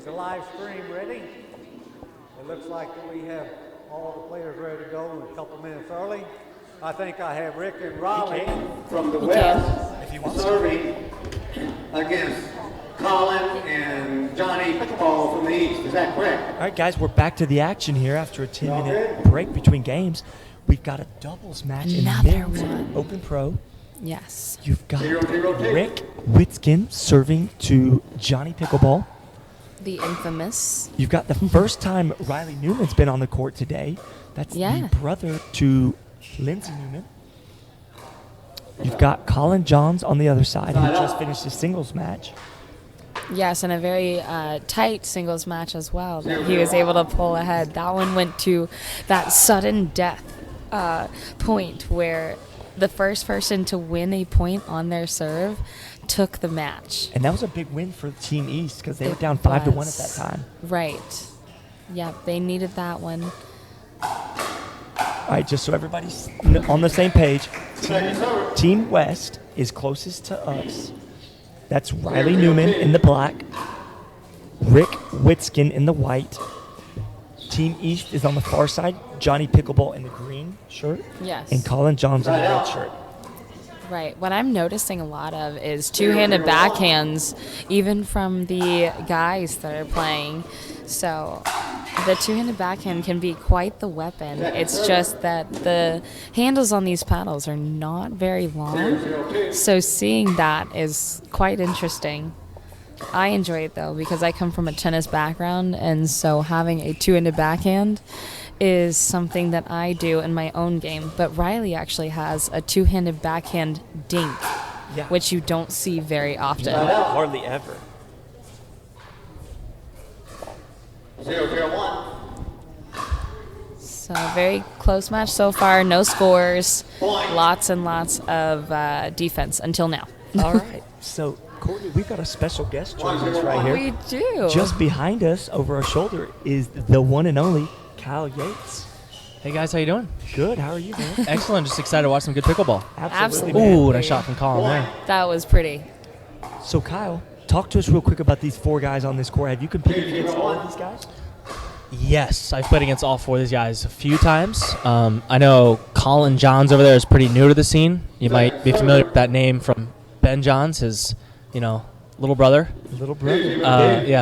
the live stream ready. It looks like that we have all the players ready to go a couple minutes early. I think I have Rick and Raleigh from the West serving against Collin and Jonny Pickleball from the East. Is that correct? All right, guys, we're back to the action here after a 10-minute break between games. We've got a doubles match in the men's Open Pro. Yes. You've got Rick Witsken serving to Jonny Pickleball. The infamous. You've got the first time Riley Newman's been on the court today. That's the brother to Lindsay Newman. You've got Collin Johns on the other side, who just finished his singles match. Yes, and a very tight singles match as well that he was able to pull ahead. That one went to that sudden death point where the first person to win a point on their serve took the match. And that was a big win for Team East because they were down 5-1 at that time. Right. Yep, they needed that one. All right, just so everybody's on the same page, Team West is closest to us. That's Riley Newman in the black, Rick Witsken in the white. Team East is on the far side, Jonny Pickleball in the green shirt, and Collin Johns in the red shirt. Right. What I'm noticing a lot of is two-handed backhands, even from the guys that are playing. So the two-handed backhand can be quite the weapon. It's just that the handles on these paddles are not very long. So seeing that is quite interesting. I enjoy it, though, because I come from a tennis background, and so having a two-handed backhand is something that I do in my own game. But Riley actually has a two-handed backhand dink, which you don't see very often. Hardly ever. 0-0-1. So very close match so far. No scores. Lots and lots of defense until now. All right. So, Courtney, we've got a special guest joining us right here. We do. Just behind us, over our shoulder, is the one and only Kyle Yates. Hey guys, how you doing? Good. How are you, man? Excellent. Just excited to watch some good pickleball. Absolutely. Ooh, nice shot from Collin there. That was pretty. So, Kyle, talk to us real quick about these four guys on this court. Have you competed against all of these guys? Yes, I've played against all four of these guys a few times. I know Collin Johns over there is pretty new to the scene. You might be familiar with that name from Ben Johns, his, little brother.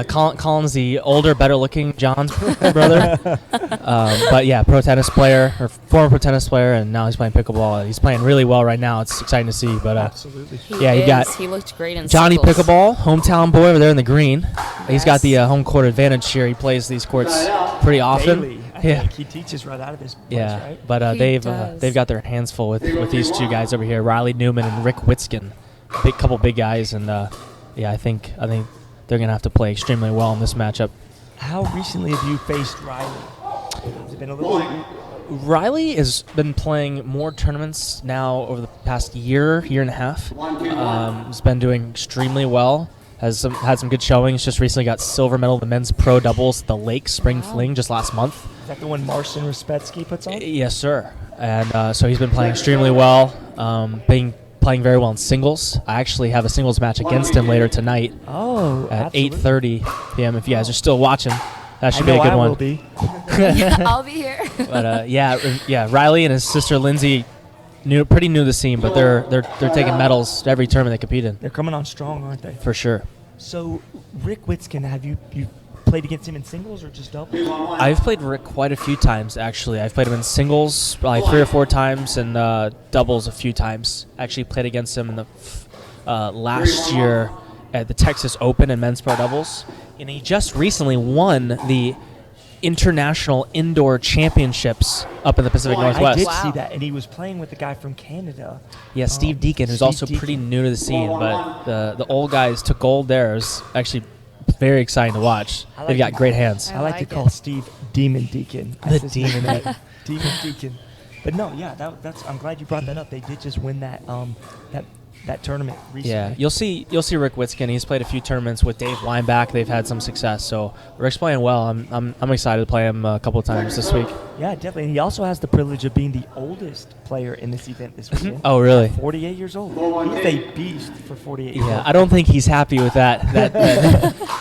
Collin's the older, better-looking Johns brother. But yeah, former pro tennis player, and now he's playing pickleball. He's playing really well right now. It's exciting to see. But absolutely, he looked great in Jonny singles. Pickleball, hometown boy over there in the green. He's got the home court advantage here. He plays these courts pretty often. Daily. I think he teaches right out of this place, right? But they've got their hands full with these two guys over here, Riley Newman and Rick Witsken. Couple big guys, and I think they're gonna have to play extremely well in this matchup. How recently have you faced Riley? Has it been a little while? Riley has been playing more tournaments now over the past year and a half. He's been doing extremely well. Had some good showings. Just recently got silver medal in the men's pro doubles at the Lake Spring Fling just last month. Is that the one Marcin Respetsky puts on? Yes, sir. And so he's been playing extremely well. Playing very well in singles. I actually have a singles match against him later tonight. Oh, at 8:30 p.m. If you guys are still watching, that should be a good I one. Will be. I'll be here. But Riley and his sister Lindsay, pretty new to the scene, but they're taking medals every tournament they compete in. They're coming on strong, aren't they? For sure. So, Rick Witsken, have you played against him in singles or just doubles? I've played Rick quite a few times, actually. I've played him in singles probably 3 or 4 times, and doubles a few times. Actually played against him in the last year at the Texas Open in men's pro doubles, and he just recently won the International Indoor Championships up in the Pacific Northwest. I did see that, and he was playing with the guy from Canada. Yeah, Steve Deacon, who's also pretty new to the scene, but the old guys took gold there. It was actually very exciting to watch. They've got great hands. I like to call Steve Demon Deacon. The Demon. Demon Deacon. But no, that's. I'm glad you brought that up. They did just win that tournament recently. Yeah, you'll see Rick Witsken. He's played a few tournaments with Dave Weinbach. They've had some success. So Rick's playing well. I'm excited to play him a couple of times this week. Yeah, definitely. And he also has the privilege of being the oldest player in this event this weekend. Oh, really? 48 years old. He's a beast for 48 years Yeah, old. I don't think he's happy with that.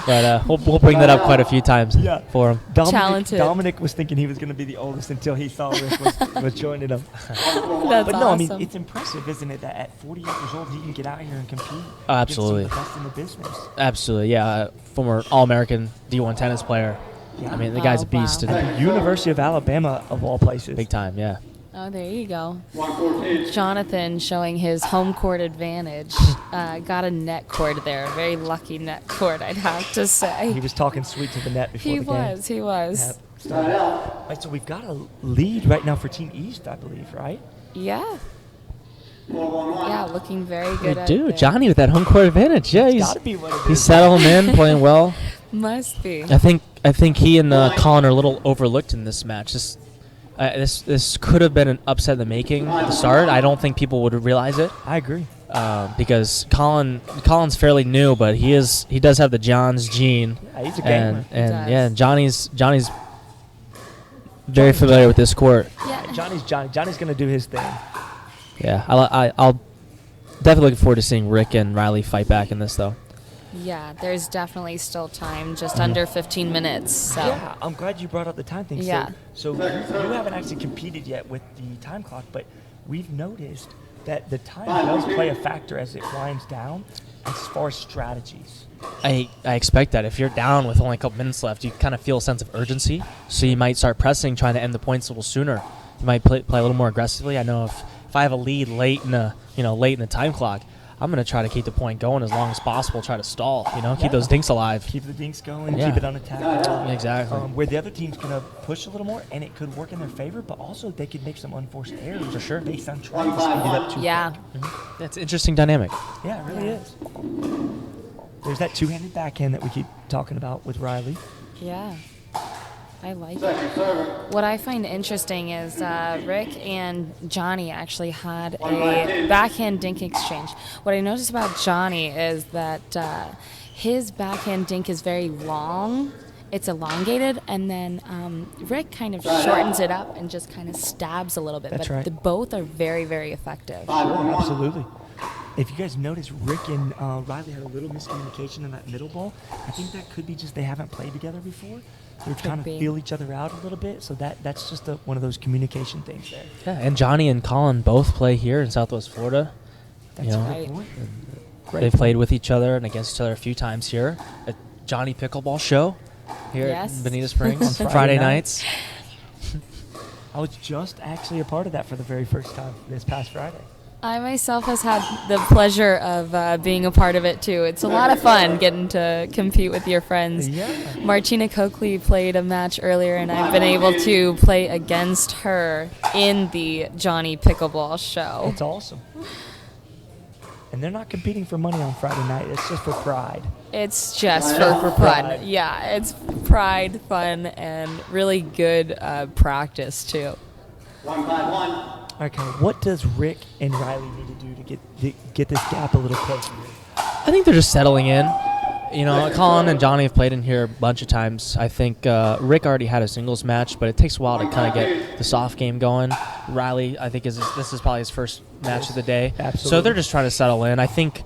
But we'll bring that up quite a few times for him. Talented. Dominic was thinking he was going to be the oldest until he saw Rick was joining him. That's But no, I mean, awesome. it's impressive, isn't it, that at 48 years old he can get out here and compete Oh, absolutely. against some of the best in the business. Absolutely, yeah. Former All-American D1 tennis player. Yeah. I mean, the guy's a Oh, wow. beast. At the University of Alabama, of all places. Big time, yeah. Oh, there you go. Jonathan showing his home court advantage. Got a net cord there. A very lucky net cord, I'd have to He say. was talking sweet to the net before He the game. was. He was. Yep. All right, so we've got a lead right now for Team East, I believe, right? Yeah. Yeah, looking very Hey, good. out dude, there. Johnny with that home court advantage. Yeah, Got to be what it he's is. settling in, playing well. Must be. I think he and Collin are a little overlooked in this match. This could have been an upset in the making at the start. I don't think people would realize it I agree. because Collin's fairly new, but he does have the Johns gene, Yeah, he's a gamer. and does. yeah, Johnny's very familiar with this court. Yeah. Johnny's going to do his thing. Yeah, I'll definitely looking forward to seeing Rick and Riley fight back in this though. Yeah, there's definitely still time, just under 15 minutes. So Yeah, I'm glad you brought up the time thing. Yeah. So you haven't actually competed yet with the time clock, but we've noticed that the time does play a factor as it winds down as far as strategies. I expect that if you're down with only a couple minutes left, you kind of feel a sense of urgency. So you might start pressing, trying to end the points a little sooner. You might play a little more aggressively. I know if I have a lead late in the time clock, I'm gonna try to keep the point going as long as possible. Try to stall, keep those dinks alive. Keep the dinks going, Yeah. keep it unattacked. Exactly. Where the other team's going to push a little more, and it could work in their favor, but also they could make some unforced errors for sure based on trying to speed it up too yeah, quick. That's an interesting dynamic. Yeah, it really is. There's that two-handed backhand that we keep talking about with Riley. yeah. I like it. What I find interesting is Rick and Johnny actually had a backhand dink exchange. What I noticed about Johnny is that his backhand dink is very long. It's elongated, and then Rick kind of shortens it up and just kind of stabs a little bit. That's but right. the both are very, very effective. Oh, absolutely. If you guys notice, Rick and Riley had a little miscommunication in that middle ball. I think that could be just they haven't played together before. They're trying to be. feel each other out a little bit, so that's just one of those communication things there. Yeah, and Johnny and Collin both play here in Southwest Florida. That's You know, a Right. good point. Great They've point. played with each other and against each other a few times here at Jonny Pickleball show here Yes. at Bonita Springs On Friday Friday nights. I was just actually a part of that for the very first time this past Friday. I myself has had the pleasure of being a part of it too. It's a lot of fun getting to compete with your friends. Yeah. Martina Coakley played a match earlier, and I've been able to play against her in the Jonny Pickleball show. It's awesome. And they're not competing for money on Friday night. It's just for pride. It's just For for pride. fun. Yeah, it's pride, fun, and really good practice too. Okay, what does Rick and Riley need to do to get this gap a little closer? I think they're just settling in. Collin and Johnny have played in here a bunch of times. I think Rick already had a singles match, but it takes a while to kind of get the soft game going. Riley, I think, this is probably his first match of the day. Absolutely. So they're just trying to settle in. I think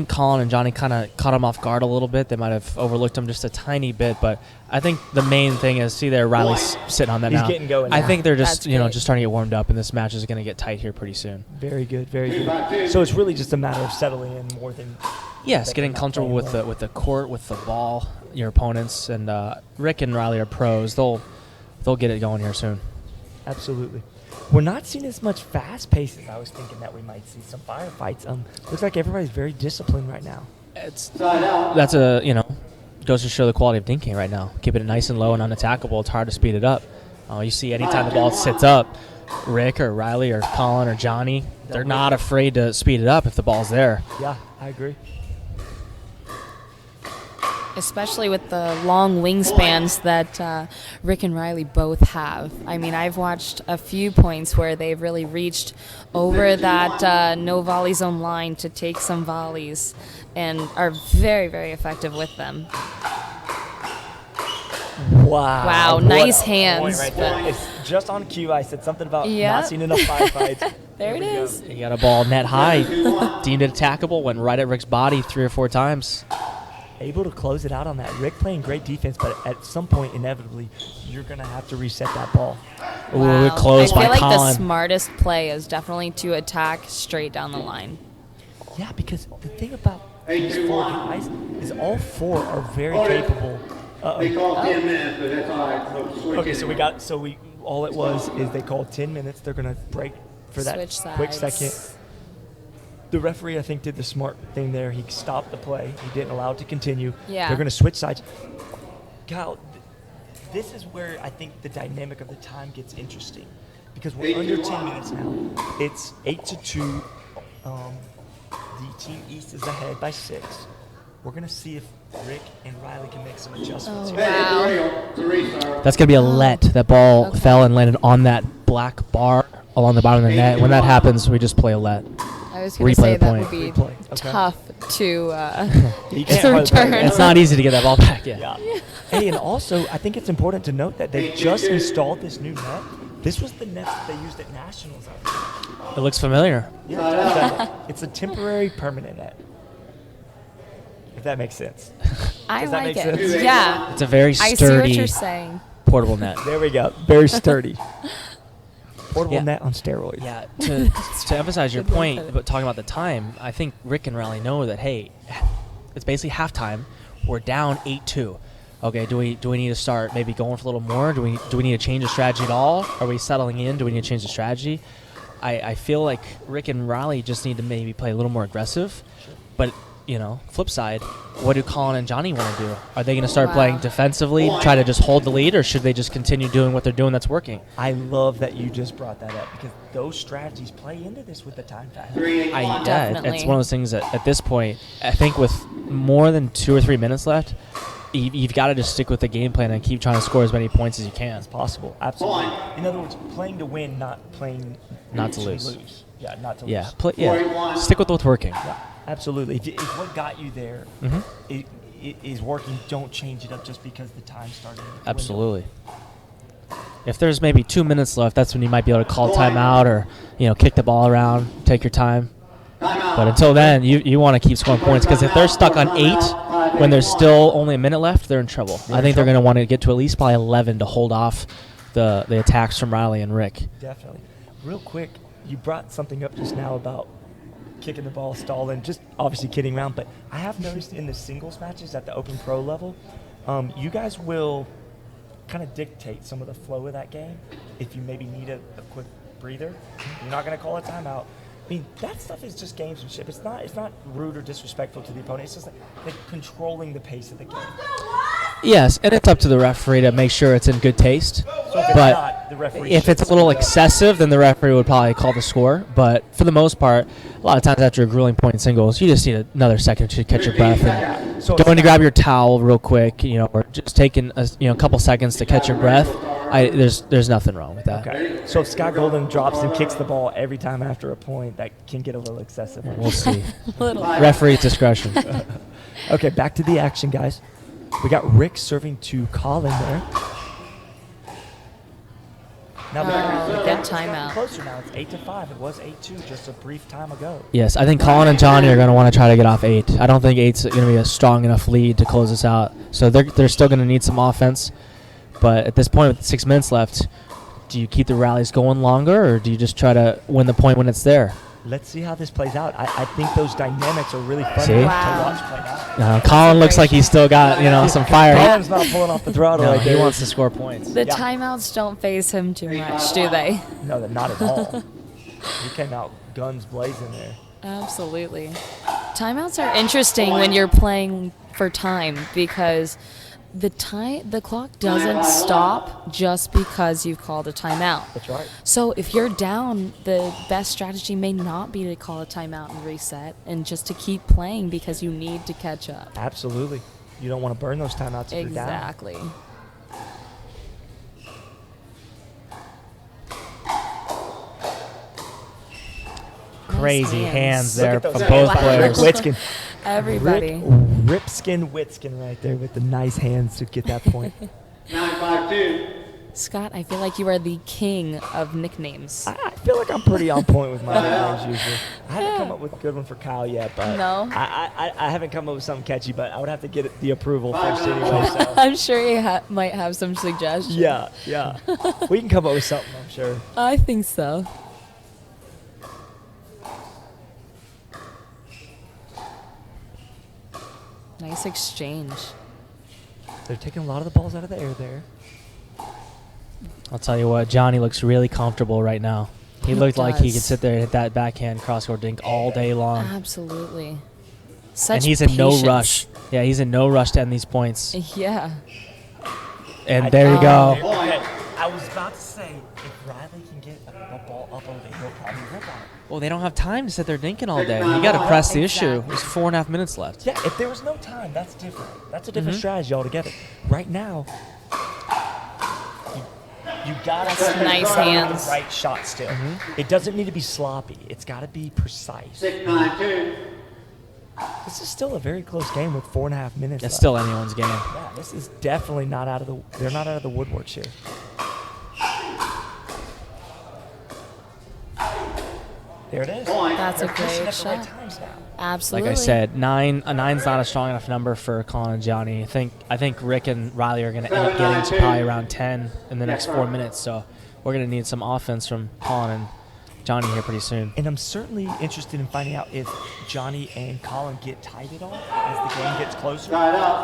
Collin and Johnny kind of caught him off guard a little bit. They might have overlooked him just a tiny bit, but I think the main thing is, see there, Riley's sitting on that He's now. getting going I now. think they're just, That's great. just starting to get warmed up, and this match is going to get tight here pretty soon. Very good, very good. So it's really just a matter of settling in more than Yes, that getting they're not comfortable playing with the court, with the ball, your opponents, and Rick and Riley are pros. They'll get it going here soon. absolutely. We're not seeing as much fast pace as I was thinking that we might see some firefights. Looks like everybody's very disciplined right now. That's goes to show the quality of dinking right now. Keeping it nice and low and unattackable. It's hard to speed it up. You see anytime the ball sits up, Rick or Riley or Collin or Johnny, they're not afraid to speed it up if the ball's there. Yeah, I agree. Especially with the long wingspans that Rick and Riley both have. I mean, I've watched a few points where they've really reached over that no volley zone line to take some volleys and are very, very effective with them. Wow. Wow, What nice a hands, point right there. but- It's just on cue. I said something about Yeah. not seeing enough firefights. There it we go. is. He got a ball net high, deemed it attackable, went right at Rick's body 3 or 4 times. Able to close it out on that. Rick playing great defense, but at some point, inevitably, you're going to have to reset that ball. Ooh, Wow. close I by feel like the Collin. smartest play is definitely to attack straight down the line. Yeah, because the thing about these 4 guys is all 4 are very capable. They called 10 minutes, but that's all right. So switch Okay, it. so all it was is they called 10 minutes. They're going to break for that Switch quick sides. second. The referee, I think, did the smart thing there. He stopped the play. He didn't allow it to continue. Yeah. They're going to switch sides. Kyle, this is where I think the dynamic of the time gets interesting because we're under 10 minutes now. It's 8-2. The team East is ahead by 6. We're going to see if Rick and Riley can make some adjustments here. Wow. It's a restart. That's going to be a let. That ball Okay. fell and landed on that black bar along the bottom of the net. When that happens, we just play a let. I was going Replay to say the that point. would be Replay, okay. tough to You to can't hardly play return. that. It's not easy to get that ball back. Yeah. Yeah. Hey, and also, I think it's important to note that they just installed this new net. This was the net that they used at Nationals. I think. It looks familiar. Yeah, it's a temporary permanent net. If that makes sense. I Does that like make it. sense? Yeah. It's a very I see what sturdy you're saying. portable net. There we go. Very sturdy. Portable Yeah. net on steroids. Yeah, to emphasize your Good way to point, put it. but talking about the time, I think Rick and Riley know that, hey, it's basically halftime. We're down 8-2. Okay, do we need to start maybe going for a little more? Do we need to change the strategy at all? Are we settling in? Do we need to change the strategy? I feel like Rick and Riley just need to maybe play a little more aggressive. But, flip side, what do Collin and Jonny want to do? Are they going to start Wow. playing defensively, try to just hold the lead, or should they just continue doing what they're doing that's working? I love that you just brought that up because those strategies play into this with the time factor. Yeah, Definitely. it's one of those things that at this point, I think with more than 2 or 3 minutes left, you've got to just stick with the game plan and keep trying to score as many points as you can. As possible. Absolutely. In other words, playing to win, not playing Not to lose. Yeah, not to Yeah, lose. stick with what's working. Yeah, absolutely. If what got you there Mhm. it is working, don't change it up just because the time started. Absolutely. If there's maybe 2 minutes left, that's when you might be able to call timeout or kick the ball around, take your time. But until then, you want to keep scoring points because if they're stuck on 8 when there's still only a minute left, they're in trouble. I think they're going to want to get to at least probably 11 to hold off the attacks from Riley and Rick. Definitely. Real quick, you brought something up just now about kicking the ball, stalling, just obviously kidding around. But I have noticed in the singles matches at the Open Pro level, you guys will kind of dictate some of the flow of that game. If you maybe need a quick breather, you're not going to call a timeout. I mean, that stuff is just gamesmanship. It's not rude or disrespectful to the opponent. It's just like controlling the pace of the game. Yes, and it's up to the referee to make sure it's in good taste. So if it's But not, the referee if should it's a little speak up. excessive, then the referee would probably call the score. But for the most part, a lot of times after a grueling point in singles, you just need another second to catch your breath and So going to it's grab your towel real quick, or just taking a couple seconds to catch your breath. There's nothing wrong with that. Okay. So if Scott Golden drops and kicks the ball every time after a point, that can get a little excessive. We'll see. Little. Referee's discretion. Okay, back to the action, guys. We got Rick serving to Collin there. Now Oh, they're good timeout. closer now. It's 8-5. It was 8-2 just a brief time ago. Yes, I think Collin and Jonny are going to want to try to get off 8. I don't think 8's going to be a strong enough lead to close this out. So they're still going to need some offense. But at this point, with 6 minutes left, do you keep the rallies going longer, or do you just try to win the point when it's there? Let's see how this plays out. I think those dynamics are really fun See? to Wow. watch play out. Collin looks like he's still got some fire. Collin's not pulling off the throttle No, right he there. wants to score points. The Yeah. timeouts don't phase him too much, do they? No, not at all. He came out guns blazing there. Absolutely. Timeouts are interesting when you're playing for time because the clock doesn't stop just because you've called a timeout. That's right. So if you're down, the best strategy may not be to call a timeout and reset and just to keep playing because you need to catch up. Absolutely. You don't want to burn those timeouts if you're down. Exactly. Crazy Nice hands Look there at those from hands both by Rick players. Witsken. Everybody. Ripskin Witsken right there with the nice hands to get that point. 9-5-2. Scott, I feel like you are the king of nicknames. I feel like I'm pretty on point with my nicknames usually. I haven't come up with a good one for Kyle yet, but No? I haven't come up with something catchy, but I would have to get the approval first anyway. So. I'm sure you might have some suggestions. Yeah. We can come up with something, I'm sure. I think so. Nice exchange. They're taking a lot of the balls out of the air there. I'll tell you what, Jonny looks really comfortable right now. He looked like he could sit there and hit that backhand cross-court dink all day long. Absolutely. Such And he's in no patience. rush. Yeah, he's in no rush to end these points. Yeah. And there you go. Okay. I was about to say, if Riley can get a ball up over the hill, probably rip on it. Well, they don't have time to sit there dinking all day. You got to press the issue. Exactly. There's 4.5 minutes left. Yeah, if there was no time, that's different. That's a different strategy altogether. Right now, you gotta That's nice hands. the right shot still. It doesn't need to be sloppy. It's got to be precise. 6-9-2. This is still a very close game with 4.5 minutes. It's left. still anyone's game. Yeah, this is definitely not out of the. They're not out of the woodworks here. There it is. That's a They're pushing great at the right shot. times now. Absolutely. Like I said, a nine's not a strong enough number for Collin and Jonny. I think Rick and Riley are going to end up getting to probably around 10 in the next 4 minutes. So we're going to need some offense from Collin and Jonny here pretty soon. And I'm certainly interested in finding out if Jonny and Collin get tight at all as the game gets closer.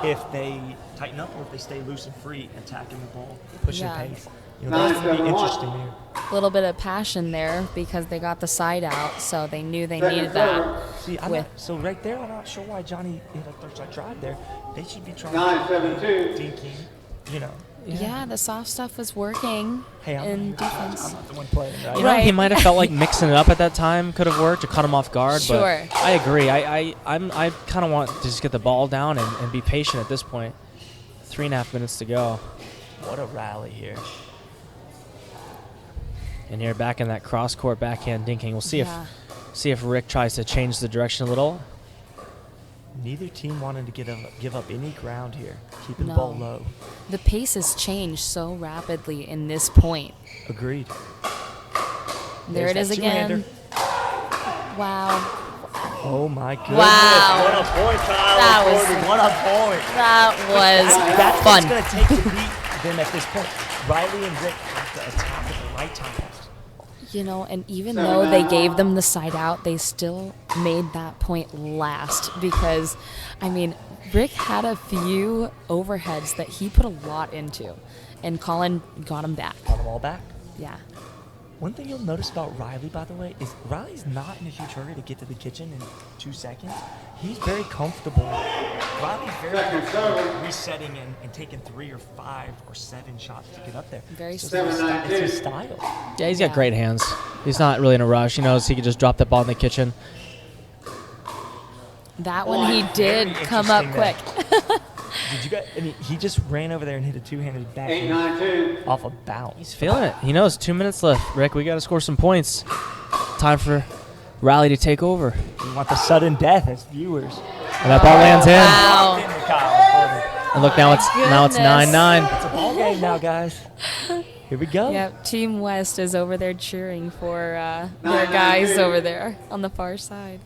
If they tighten up or if they stay loose and free, attacking the ball, pushing Yeah. pace. You know, that's going to be interesting here. A little bit of passion there because they got the side out, so they knew they needed that. See, so right there, I'm not sure why Jonny hit a third strike drive there. They should be trying to 9-7-2. dinking, you know. Yeah, the soft stuff was working Hey, in defense. I'm not the one playing, right? You know, Right. he might have felt like mixing it up at that time could have worked to cut him off guard. Sure. But I agree. I kind of want to just get the ball down and be patient at this point. 3.5 minutes to go. What a rally here. And here back in that cross-court backhand dinking. We'll see Yeah. if Rick tries to change the direction a little. Neither team wanted to give up any ground here, keeping the No. ball low. The pace has changed so rapidly in this point. Agreed. There it There's is that two-hander. again. Wow. Oh my goodness. Wow. What a point, Kyle. That was- Gordon. What a point. That was That's fun. what's going to take to beat them at this point. Riley and Rick have to attack at the right times. You know, and even though they gave them the side out, they still made that point last because, I mean, Rick had a few overheads that he put a lot into, and Collin got him back. Got them all back. Yeah. One thing you'll notice about Riley, by the way, is Riley's not in a huge hurry to get to the kitchen in 2 seconds. He's very comfortable. Riley's very comfortable resetting and taking 3 or 5 or 7 shots to get up there. Very So smart. it's his style. Yeah, he's got Yeah. great hands. He's not really in a rush. He knows he could just drop that ball in the kitchen. That one he did Very come up interesting quick. Did you guys? I mean, he just ran over there and hit a two-handed back 8-9-2. off a bounce. He's feeling it. He knows 2 minutes left. Rick, we got to score some points. Time for Riley to take over. We want the sudden death as viewers. And that ball lands in. Wow. And look, now it's Goodness. 9-9. It's a ball game now, guys. Here we go. Yep, Team West is over there cheering for their guys over there on the far side.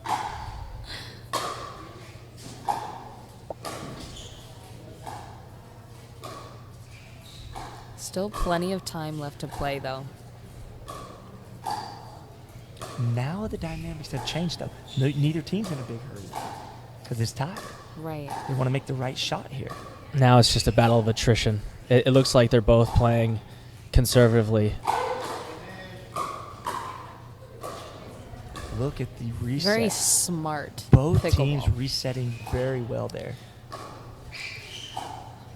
Still plenty of time left to play, though. Now the dynamics have changed, though. Neither team's in a big hurry because it's tied. Right. They want to make the right shot here. Now it's just a battle of attrition. It looks like they're both playing conservatively. Look at the reset. Very smart. Both pickleball. teams resetting very well there.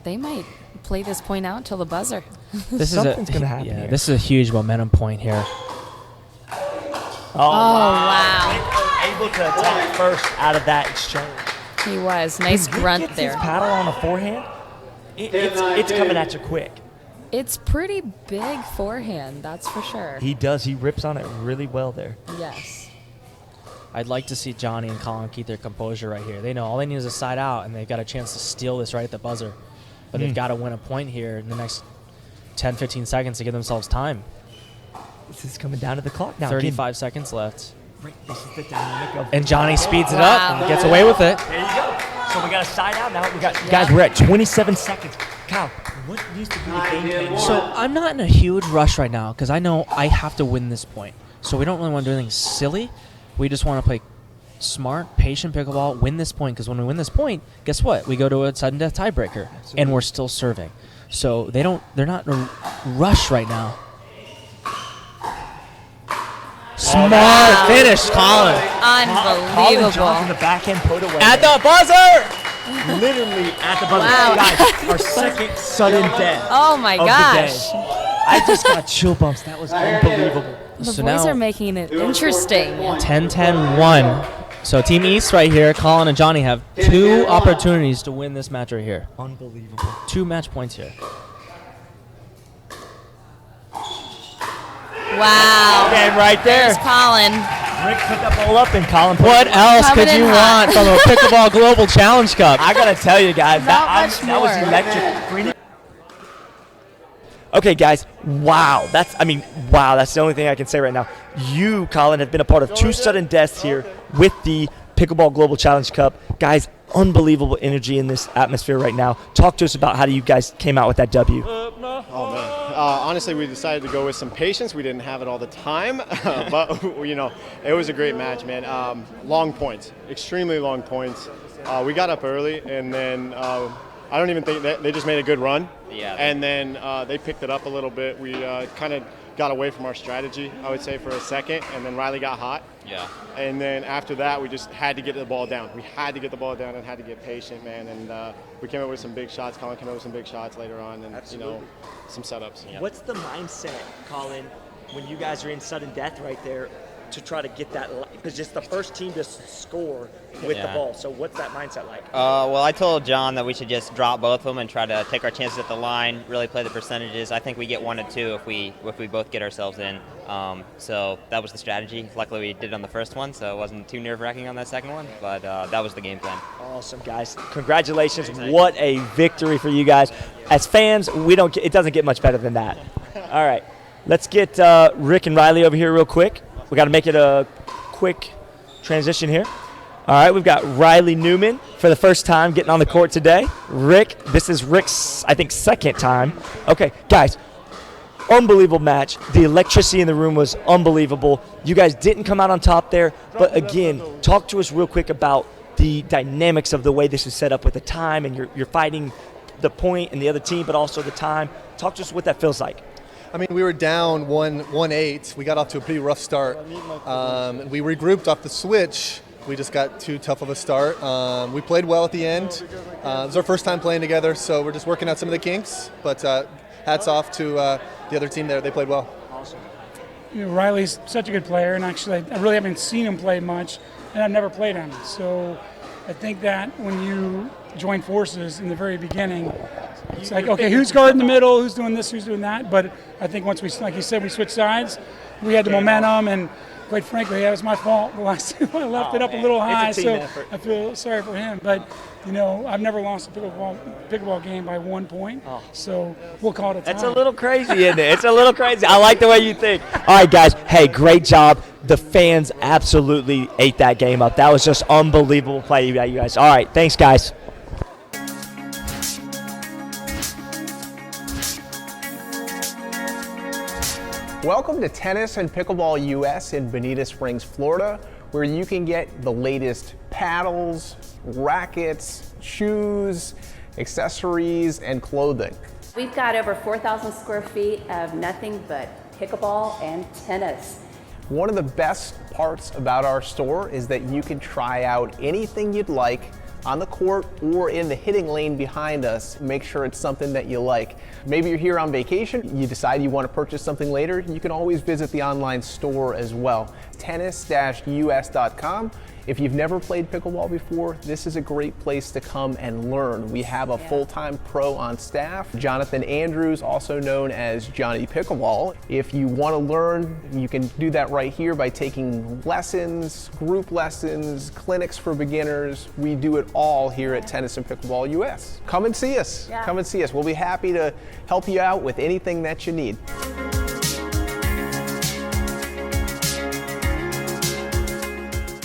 They might play this point out till the buzzer. Something's gonna happen here. This is a huge momentum point here. Oh, wow. They were able to attack first out of that exchange. He was. Nice When Rick grunt gets there. his paddle on a forehand, it's coming at you quick. It's pretty big forehand, that's for sure. He does. He rips on it really well there. Yes. I'd like to see Jonny and Collin keep their composure right here. They know all they need is a side out, and they've got a chance to steal this right at the buzzer. but they've got to win a point here in the next 10, 15 seconds to give themselves time. This is coming down to the clock now. 35 seconds left. Right, this is the dynamic of. And Jonny speeds it up and gets away with it. There you go. So we got a side out now. Guys, we're at 27 seconds. Kyle, what needs to be the game plan? So I'm not in a huge rush right now because I know I have to win this point. So we don't really want to do anything silly. We just want to play smart, patient pickleball, win this point, because when we win this point, guess what? We go to a sudden death tiebreaker, and we're still serving. So they're not in a rush right now. Smart finish, Collin. Unbelievable. Collin Johns in the backhand put away. At the buzzer! Literally at the buzzer. Wow. Guys, our second sudden death. Oh my of gosh. the day. I just got chill bumps. That was unbelievable. The So boys now- are making it interesting. 10-10-1. So Team East right here, Collin and Jonny have 2 opportunities to win this match right here. Unbelievable. 2 match points here. Wow. And right there, There's Collin. Rick put that ball up and Collin put What it else Coming could you in hot. want from a Pickleball Global Challenge Cup? I gotta tell you guys, that was more. electric. Okay, guys, wow. That's the only thing I can say right now. You, Collin, have been a part of 2 sudden deaths here with the Pickleball Global Challenge Cup. Guys, unbelievable energy in this atmosphere right now. Talk to us about how you guys came out with that W. Oh man, honestly, we decided to go with some patience. We didn't have it all the time, but it was a great match, man. Long points, extremely long points. We got up early, and then I don't even think they just made a good run. Yeah. And then they picked it up a little bit. We kind of got away from our strategy, I would say, for a second, and then Riley got hot. Yeah. And then after that, we just had to get the ball down. We had to get the ball down and had to get patient, man. And we came up with some big shots. Collin came up with some big shots later on, and some setups. Yeah. What's the mindset, Collin, when you guys are in sudden death right there to try to get that? Because it's the first team to score with the Yeah. ball. So what's that mindset like? Well, I told John that we should just drop both of them and try to take our chances at the line, really play the percentages. I think we get 1 and 2 if we both get ourselves in. So that was the strategy. Luckily, we did it on the first one, so it wasn't too nerve-wracking on that second one. But that was the game plan. Awesome, guys. Congratulations. What a victory for you guys. As fans, it doesn't get much better than that. All right. Let's get Rick and Riley over here real quick. We got to make it a quick transition here. All right, we've got Riley Newman for the first time getting on the court today. Rick, this is Rick's, I think, second time. Okay, guys, unbelievable match. The electricity in the room was unbelievable. You guys didn't come out on top there, but again, talk to us real quick about the dynamics of the way this is set up with the time, and you're fighting the point and the other team, but also the time. Talk to us what that feels like. I mean, we were down 1-8. We got off to a pretty rough start. We regrouped off the switch. We just got too tough of a start. We played well at the end. It was our first time playing together, so we're just working out some of the kinks. But hats off to the other team there. They played well. Riley's such a good player, and actually I really haven't seen him play much, and I've never played him. So I think that when you join forces in the very beginning, it's like, okay, who's guarding the middle, who's doing this, who's doing that. But I think once we, like you said, we switched sides, we had the momentum, and quite frankly, that was my fault. The last time I left it up a little high, so effort. I feel sorry for him. But, I've never lost a pickleball game by 1 point, so we'll call it a tie. That's a little crazy, isn't it? It's a little crazy. I like the way you think. All right, guys. Hey, great job. The fans absolutely ate that game up. That was just unbelievable play by you guys. All right, thanks, guys. Welcome to Tennis and Pickleball US in Bonita Springs, Florida, where you can get the latest paddles, rackets, shoes, accessories, and clothing. We've got over 4,000 square feet of nothing but pickleball and tennis. One of the best parts about our store is that you can try out anything you'd like on the court or in the hitting lane behind us. Make sure it's something that you like. Maybe you're here on vacation, you decide you want to purchase something later, you can always visit the online store as well, tennis-us.com. If you've never played pickleball before, this is a great place to come and learn. We have a full-time pro on staff, Jonathan Andrews, also known as Jonny Pickleball. If you want to learn, you can do that right here by taking lessons, group lessons, clinics for beginners. We do it all here at Tennis and Pickleball US. Come and see us. Yeah. Come and see us. We'll be happy to help you out with anything that you need.